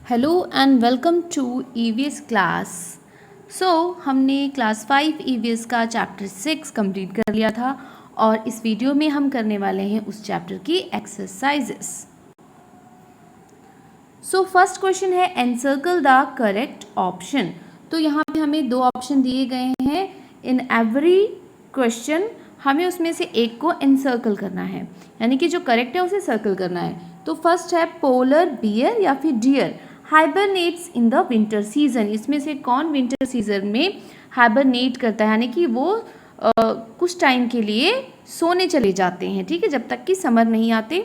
Hello and welcome to EVS class. हमने class 5 EVS का chapter 6 complete कर लिया था और इस वीडियो में हम करने वाले हैं उस चैप्टर की एक्सरसाइजेस। फर्स्ट क्वेश्चन है एनसर्कल द करेक्ट ऑप्शन। तो यहाँ पे हमें दो ऑप्शन दिए गए हैं। इन एवरी क्वेश्चन हमें उसमें से एक को एनसर्कल करना है, यानी कि जो करेक्ट है उसे सर्कल करना है। तो फर्स्ट है पोलर बियर या फिर deer hibernates in the winter season. इसमें से कौन विंटर सीजन में हाइबरनेट करता है, यानी कि वो कुछ टाइम के लिए सोने चले जाते हैं, ठीक है, जब तक कि समर नहीं आते,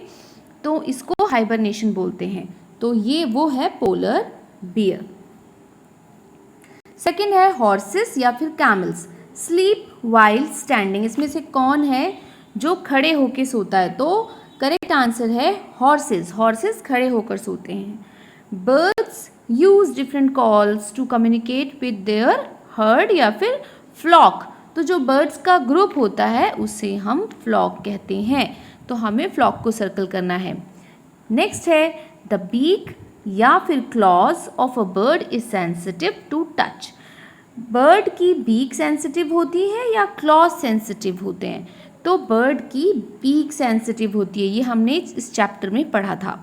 तो इसको हाइबरनेशन बोलते हैं। तो ये वो है पोलर बियर। सेकंड है हॉर्सेस या फिर कैमल्स स्लीप वाइल स्टैंडिंग। इसमें से कौन है जो खड़े होकर सोता है? तो करेक्ट आंसर है हॉर्सेस। हॉर्सेस खड़े होकर सोते हैं। Birds use different calls to communicate with their herd या फिर फ्लॉक। तो जो बर्ड्स का ग्रुप होता है उसे हम फ्लॉक कहते हैं। तो हमें फ्लॉक को सर्कल करना है। नेक्स्ट है द बीक या फिर claws of a bird is sensitive to touch. Bird की बीक सेंसिटिव होती है या क्लॉज सेंसिटिव होते हैं? तो बर्ड की बीक सेंसिटिव होती है, ये हमने इस चैप्टर में पढ़ा था।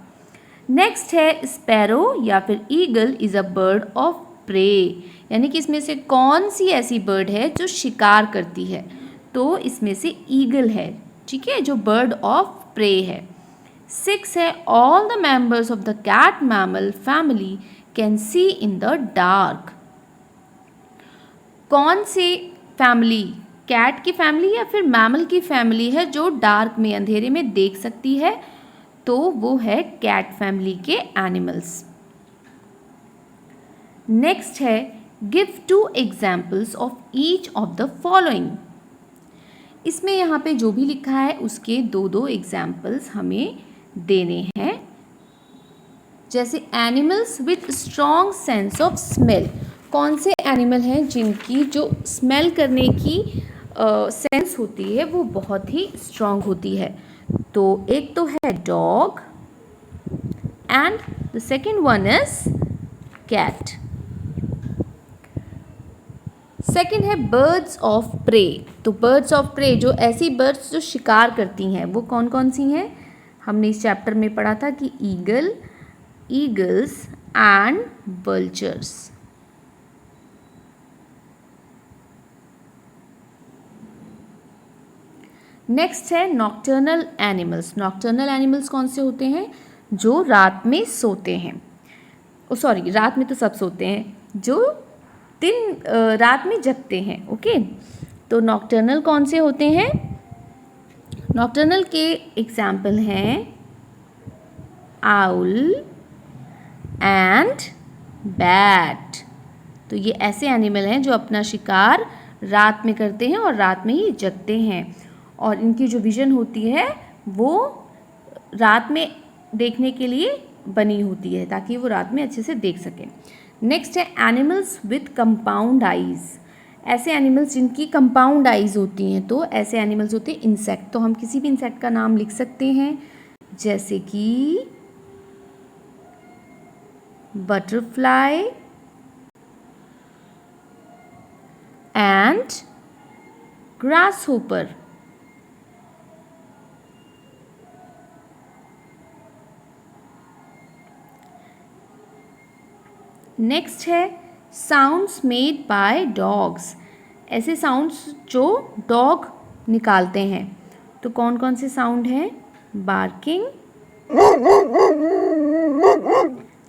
नेक्स्ट है स्पैरो या फिर eagle is a bird of prey, यानी कि इसमें से कौन सी ऐसी बर्ड है जो शिकार करती है? तो इसमें से ईगल है, ठीक है, जो बर्ड ऑफ प्रे है। 6 है all the members of the cat mammal family can see in the dark. कौन से फैमिली, कैट की फैमिली या फिर मैमल की फैमिली है जो डार्क में, अंधेरे में देख सकती है? तो वो है कैट फैमिली के एनिमल्स। नेक्स्ट है give 2 examples of each of the following. इसमें यहाँ पे जो भी लिखा है उसके दो एग्जाम्पल्स हमें देने हैं। जैसे animals with strong sense of smell. कौन से एनिमल हैं जिनकी जो स्मेल करने की सेंस होती है वो बहुत ही स्ट्रॉन्ग होती है? तो एक तो है dog and the second one is cat. Second है बर्ड्स ऑफ प्रे। तो बर्ड्स ऑफ प्रे, जो ऐसी बर्ड्स जो शिकार करती हैं, वो कौन कौन सी हैं? हमने इस चैप्टर में पढ़ा था कि eagle, eagles and vultures. Next है नॉक्टर्नल एनिमल्स। नॉक्टर्नल एनिमल्स कौन से होते हैं? जो रात में सोते हैं। सॉरी, रात में तो सब सोते हैं, जो रात में जगते हैं। ओके, तो नॉक्टर्नल कौन से होते हैं? नॉक्टर्नल के एग्जाम्पल हैं आउल एंड बैट। तो ये ऐसे एनिमल हैं जो अपना शिकार रात में करते हैं और रात में ही जगते हैं, और इनकी जो विजन होती है वो रात में देखने के लिए बनी होती है ताकि वो रात में अच्छे से देख सकें। नेक्स्ट है एनिमल्स विथ कंपाउंड आइज। ऐसे एनिमल्स जिनकी कंपाउंड आइज होती हैं, तो ऐसे एनिमल्स होते हैं इंसेक्ट। तो हम किसी भी इंसेक्ट का नाम लिख सकते हैं, जैसे कि बटरफ्लाई एंड ग्रासहोपर। नेक्स्ट है साउंड्स मेड बाय डॉग्स। ऐसे साउंड्स जो डॉग निकालते हैं, तो कौन कौन से साउंड हैं? Barking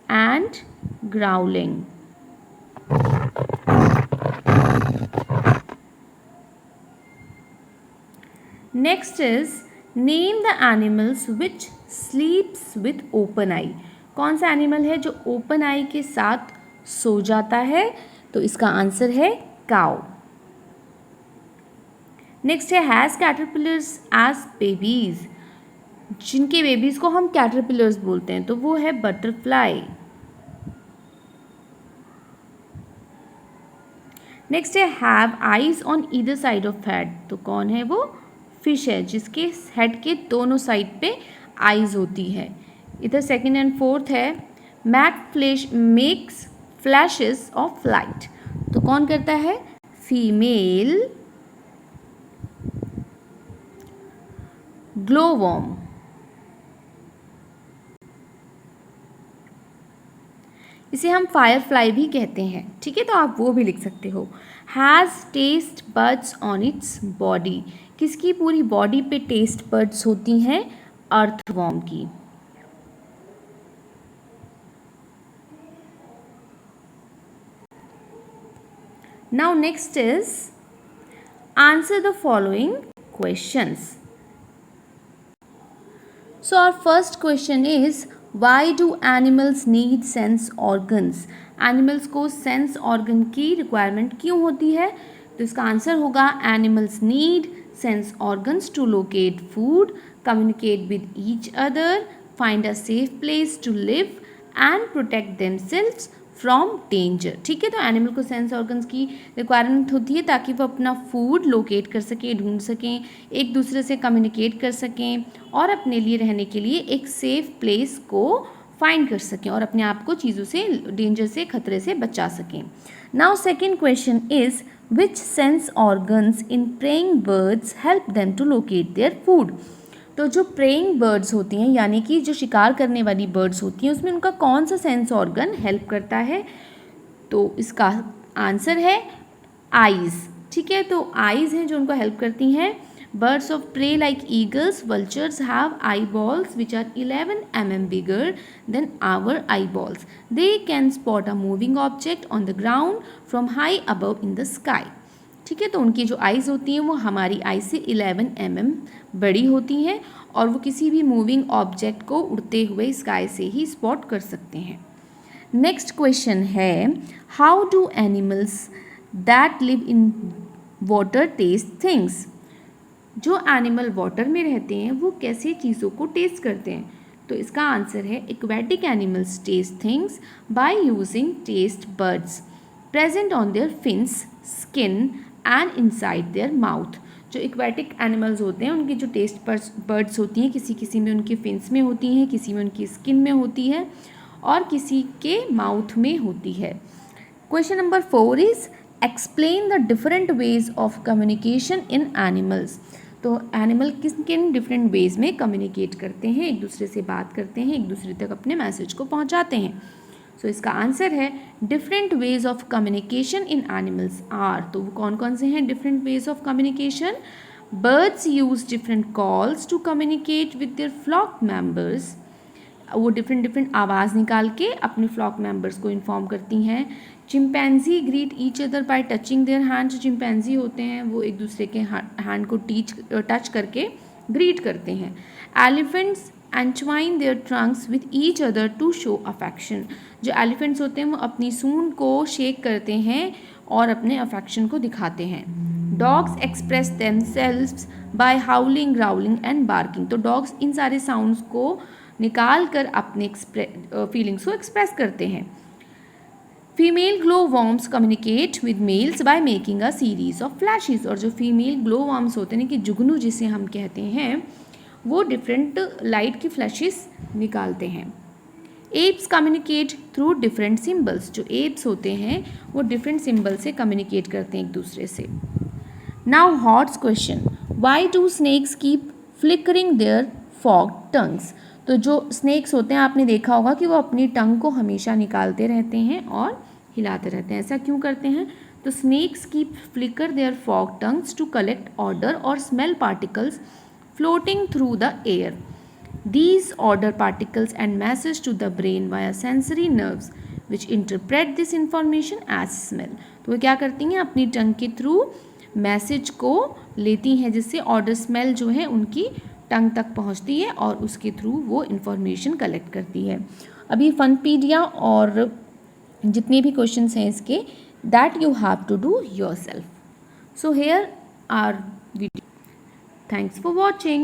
and growling. Next is name the animals which sleeps with open eye. कौन सा एनिमल है जो ओपन आई के साथ सो जाता है? तो इसका आंसर है काउ। नेक्स्ट है हैज कैटरपिलर्स एज बेबीज। जिनके बेबीज को हम कैटरपिलर्स बोलते हैं, तो वो है बटरफ्लाई। नेक्स्ट है have eyes on either side of head. तो कौन है वो? फिश है, जिसके हेड के दोनों साइड पे आईज होती है। इधर सेकेंड एंड फोर्थ है मेक्स फ्लैशेस ऑफ लाइट। तो कौन करता है? Female glow-worm. इसे हम फायरफ्लाई भी कहते हैं, ठीक है, तो आप वो भी लिख सकते हो। Has taste buds on its body. किसकी पूरी बॉडी पे टेस्ट बड्स होती हैं? अर्थवॉर्म की। Now next is answer the following questions. So our first question is, why do animals need sense organs? Animals को sense organ की requirement क्यों होती है? तो इसका आंसर होगा animals need sense organs to locate food, communicate with each other, find a safe place to live and protect themselves from danger. ठीक है, तो एनिमल को सेंस ऑर्गन्स की रिक्वायरमेंट होती है ताकि वो अपना फूड लोकेट कर सकें, ढूंढ सकें, एक दूसरे से कम्युनिकेट कर सकें और अपने लिए रहने के लिए एक सेफ प्लेस को फाइंड कर सकें और अपने आप को चीज़ों से, डेंजर से, खतरे से बचा सकें। Now second question is, which sense organs in preying birds help them to locate their food? तो जो प्रेइंग बर्ड्स होती हैं, यानी कि जो शिकार करने वाली बर्ड्स होती हैं, उसमें उनका कौन सा सेंस ऑर्गन हेल्प करता है? तो इसका आंसर है आइज़। ठीक है, तो आइज़ हैं जो उनको हेल्प करती हैं। Birds of prey like eagles, vultures have eye balls which are 11 mm bigger than our eye balls. They can spot a moving object on the ground from high above in the sky. ठीक है, तो उनकी जो eyes होती हैं वो हमारी आई से 11 mm बड़ी होती हैं और वो किसी भी मूविंग ऑब्जेक्ट को उड़ते हुए स्काई से ही स्पॉट कर सकते हैं। नेक्स्ट क्वेश्चन है, how do animals that live in water taste things? जो एनिमल वाटर में रहते हैं वो कैसे चीज़ों को टेस्ट करते हैं? तो इसका आंसर है, aquatic animals taste things by using taste buds present on their fins, skin and inside their mouth. जो एक्वेटिक एनिमल्स होते हैं उनकी जो टेस्ट बर्ड्स होती हैं, किसी किसी में उनकी फिन्स में होती हैं, किसी में उनकी स्किन में होती है और किसी के माउथ में होती है। Question number 4 is, explain the different ways of communication in animals. तो एनिमल किन किन डिफरेंट वेज में कम्युनिकेट करते हैं, एक दूसरे से बात करते हैं, एक दूसरे तक अपने मैसेज को पहुंचाते हैं? सो इसका आंसर है, different ways of communication in animals are. तो वो कौन कौन से हैं different ways of communication? Birds use different calls to communicate with their flock members. वो डिफरेंट आवाज़ निकाल के अपने फ्लॉक मेम्बर्स को इन्फॉर्म करती हैं। Chimpanzee greet each other by touching their hand. जो चिंपैंजी होते हैं वो एक दूसरे के हैंड को टच करके ग्रीट करते हैं। Elephants entwine their trunks with each other to show affection. जो एलिफेंट्स होते हैं वो अपनी सूंड को शेक करते हैं और अपने अफेक्शन को दिखाते हैं। Dogs express themselves by howling, growling and barking. तो डॉग्स इन सारे साउंड्स को निकाल कर अपने फीलिंग्स को एक्सप्रेस करते हैं। Female glow worms communicate with males by making a series of flashes. और जो फीमेल ग्लो वॉर्म्स होते हैं कि जुगनू जिसे हम कहते हैं, वो डिफरेंट लाइट की फ्लैशेस निकालते हैं। Apps communicate through different symbols. जो एप्स होते हैं वो डिफरेंट सिम्बल से कम्युनिकेट करते हैं एक दूसरे से। Now HOTS question, why do snakes keep flickering their forked tongues? तो जो स्नेक्स होते हैं आपने देखा होगा कि वो अपनी टंग को हमेशा निकालते रहते हैं और हिलाते रहते हैं। ऐसा क्यों करते हैं? तो snakes keep flicker their forked tongues to collect odour और smell particles floating through the air. These odor particles and message to the brain via sensory nerves which interpret this information as smell. तो वो क्या करती हैं, अपनी टंग के through message को लेती हैं जिससे ऑडर स्मेल जो है उनकी टंग तक पहुंचती है और उसके थ्रू वो इन्फॉर्मेशन कलेक्ट करती है। अभी फनपीडिया और जितने भी क्वेश्चंस हैं इसके, that you have to do yourself. So here are video. Thanks for watching.